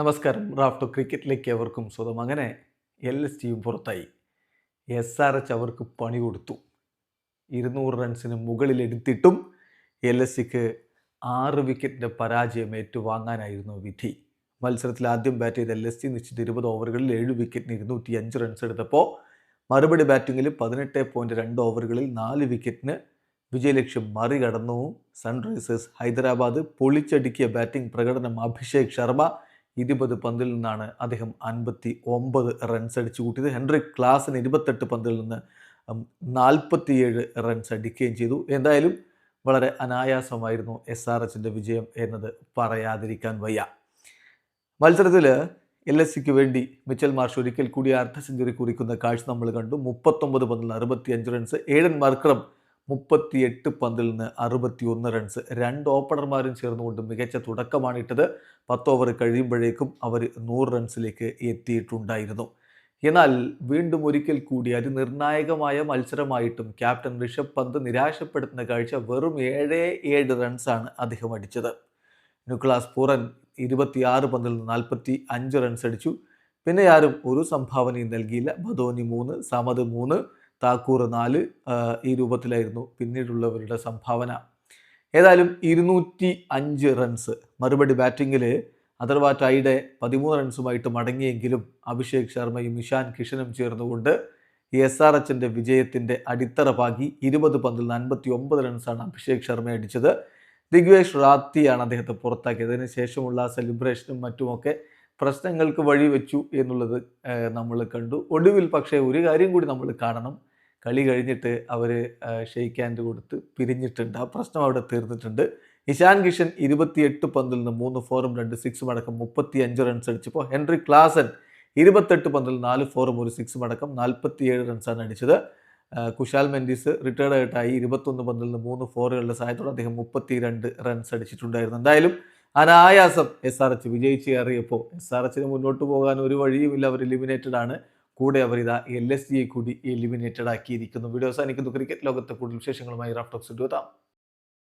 നമസ്കാരം. റാഫ്റ്റോ ക്രിക്കറ്റിലേക്ക് അവർക്കും സ്വന്തം. അങ്ങനെ LSGയും പുറത്തായി. SRH അവർക്ക് പണി കൊടുത്തു. 200 റൺസിന് മുകളിലെടുത്തിട്ടും LSGക്ക് 6 വിക്കറ്റിൻ്റെ പരാജയം ഏറ്റുവാങ്ങാനായിരുന്നു വിധി. മത്സരത്തിൽ ആദ്യം ബാറ്റ് ചെയ്ത LSG നിശ്ചിത 20 ഓവറുകളിൽ 7 വിക്കറ്റിന് 205 റൺസ് എടുത്തപ്പോൾ മറുപടി ബാറ്റിങ്ങിൽ 18.2 ഓവറുകളിൽ 4 വിക്കറ്റിന് വിജയലക്ഷ്യം മറികടന്നു. സൺറൈസേഴ്സ് ഹൈദരാബാദ് പൊളിച്ചടുക്കിയ ബാറ്റിംഗ് പ്രകടനം. അഭിഷേക് ശർമ്മ 20 പന്തിൽ നിന്നാണ് അദ്ദേഹം 59 റൺസ് അടിച്ചു കൂട്ടിയത്. ഹെൻറിക് ക്ലാസൻ 28 പന്തിൽ നിന്ന് 47 റൺസ് അടിക്കുകയും ചെയ്തു. എന്തായാലും വളരെ അനായാസമായിരുന്നു SRHൻ്റെ വിജയം എന്നത് പറയാതിരിക്കാൻ വയ്യ. മത്സരത്തിൽ LSGക്ക് വേണ്ടി മിച്ചൽ മാർഷ് ഒരിക്കൽ കൂടി അർദ്ധ സെഞ്ചുറി കുറിക്കുന്ന കാഴ്ച നമ്മൾ കണ്ടു. 39 പന്തിൽ 65 റൺസ്. ഏഡൻ മർക്രം 38 പന്തിൽ നിന്ന് 61 റൺസ്. 2 ഓപ്പണർമാരും ചേർന്നുകൊണ്ട് മികച്ച തുടക്കമാണ് ഇട്ടത്. 10 ഓവർ കഴിയുമ്പോഴേക്കും അവർ 100 റൺസിലേക്ക് എത്തിയിട്ടുണ്ടായിരുന്നു. എന്നാൽ വീണ്ടും ഒരിക്കൽ കൂടി അതിനിർണായകമായ മത്സരമായിട്ടും ക്യാപ്റ്റൻ ഋഷഭ് പന്ത് നിരാശപ്പെടുത്തുന്ന കാഴ്ച. വെറും 7 റൺസാണ് അദ്ദേഹം അടിച്ചത്. നിക്കോളാസ് പൂറൻ 26 പന്തിൽ നിന്ന് 45 റൺസ് അടിച്ചു. പിന്നെ ആരും ഒരു സംഭാവനയും നൽകിയില്ല. ബദോനി 3, സമദ് 3, താക്കൂർ 4. ഈ രൂപത്തിലായിരുന്നു പിന്നീടുള്ളവരുടെ സംഭാവന. ഏതായാലും 205 റൺസ് മറുപടി ബാറ്റിങ്ങിൽ അഥർവ ടൈഡെ 13 റൺസുമായിട്ട് മടങ്ങിയെങ്കിലും അഭിഷേക് ശർമ്മയും ഇഷാൻ കിഷനും ചേർന്നുകൊണ്ട് SRHൻ്റെ വിജയത്തിൻ്റെ അടിത്തറ പാകി. 20 പന്തിൽ 59 റൺസാണ് അഭിഷേക് ശർമ്മ അടിച്ചത്. ദിഗ്വേഷ് റാത്തിയാണ് അദ്ദേഹത്തെ പുറത്താക്കിയത്. അതിന് ശേഷമുള്ള സെലിബ്രേഷനും മറ്റുമൊക്കെ പ്രശ്നങ്ങൾക്ക് വഴിവെച്ചു എന്നുള്ളത് നമ്മൾ കണ്ടു. ഒടുവിൽ പക്ഷേ ഒരു കാര്യം കൂടി നമ്മൾ കാണണം. കളി കഴിഞ്ഞിട്ട് അവർ ഷെയ്ക്ക് ഹാൻഡ് കൊടുത്ത് പിരിഞ്ഞിട്ടുണ്ട്. ആ പ്രശ്നം അവിടെ തീർന്നിട്ടുണ്ട്. ഇഷാൻ കിഷൻ 28 പന്തിൽ നിന്ന് 3 ഫോറും 2 സിക്സും അടക്കം 35 റൺസ് അടിച്ചപ്പോൾ ഹെൻറിക് ക്ലാസൻ 28 പന്തിൽ 4 ഫോറും 1 സിക്സും അടക്കം 47 റൺസാണ് അടിച്ചത്. കുശാൽ മെൻഡിസ് റിട്ടയർഡ് ആയിട്ടായി. 21 പന്തിൽ നിന്ന് 3 ഫോറുകളുടെ സഹായത്തോടെ അദ്ദേഹം 32 റൺസ് അടിച്ചിട്ടുണ്ടായിരുന്നു. എന്തായാലും അനായാസം SRH വിജയിച്ച് കയറിയപ്പോൾ SRHന് മുന്നോട്ട് പോകാൻ ഒരു വഴിയുമില്ല. അവർ എലിമിനേറ്റഡ് ആണ്. കൂടെ അവർ ഇതാ LSGയെ കൂടി എലിമിനേറ്റഡ് ആക്കിയിരിക്കുന്നു. വീഡിയോ അവസാനിക്കുന്നു. ക്രിക്കറ്റ് ലോകത്തെ കൂടുതൽ വിശേഷങ്ങളുമായി റാഫ്റ്റോക്സ് എത്താം.